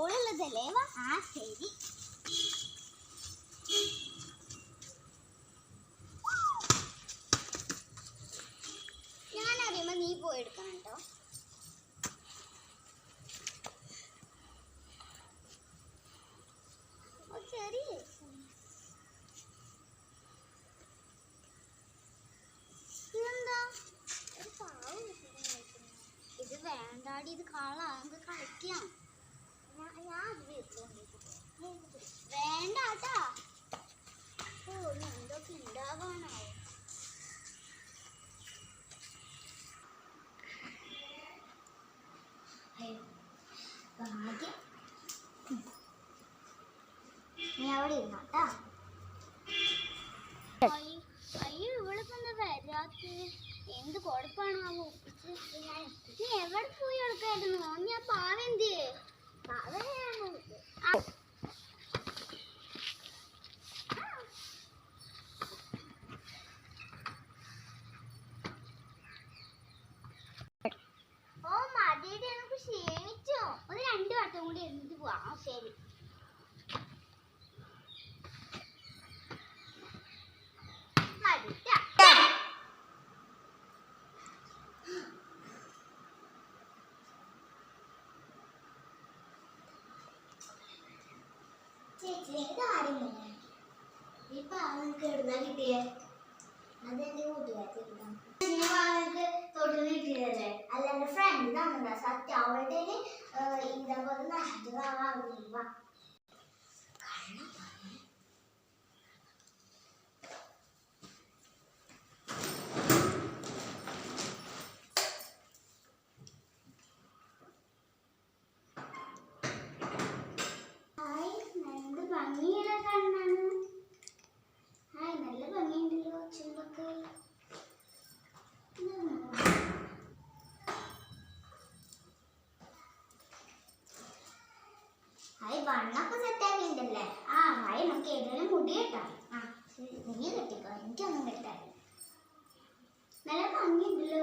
ഓളുള്ളതല്ലേ? ആ ശരി. ഞാനറിയുമ്പോ നീ പോയി എടുക്കണം കേട്ടോ. ചെറിയ ഇതെന്താ ഇത് വേണ്ടാടി, ഇത് കളാ, നമുക്ക് കളിക്കാം. ഞാൻ വേണ്ട കേട്ടാ. ഓ എന്തൊക്കെ ഉണ്ടാവാനാവും. ഭാഗ്യം നീ അവിടെ ഇരുന്നാട്ടാ. അയ്യോ ഇവളിപ്പോ എന്താ വരാത്ത? എന്ത് കുഴപ്പമാണാവോ? നീ എവിടെ പോയി എടുക്കായിരുന്നു? ഞാൻ പാവെന്ത് ഓ മതിയുടെ നമുക്ക് ക്ഷീണിച്ചോ? ഒരു 2 വട്ടം കൂടി ഇരുന്നിട്ട് പോവാം. ശരി. ചേച്ചിയുടെ കാര്യമില്ല. ഇപ്പൊ അവൾക്ക് എവിടുന്നാ കിട്ടിയേ? അതെന്റെ കൂട്ടുകാർക്ക് തൊട്ടിൽ കിട്ടിയതല്ലേ? അല്ല എന്റെ ഫ്രണ്ട് തന്നതാ. സത്യം അവളുടെ ഇതേപോലെ നഷ്ടമാവാ. ഭംഗിയുള്ള കണ്ണാണ്. ഹായ് നല്ല ഭംഗിയുണ്ടല്ലോ ചുണ്ടൊക്കെ. ഹായ് വണ്ണൊക്കെ സെറ്റാക്കിണ്ടല്ലേ? ആ ഹായ് നമുക്ക് ഏതെങ്കിലും മുടി കെട്ടാം. ആ ശരി നീ കെട്ടിക്കോ, എനിക്കൊന്നും കെട്ടാറില്ല. നല്ല ഭംഗിയുണ്ടല്ലോ.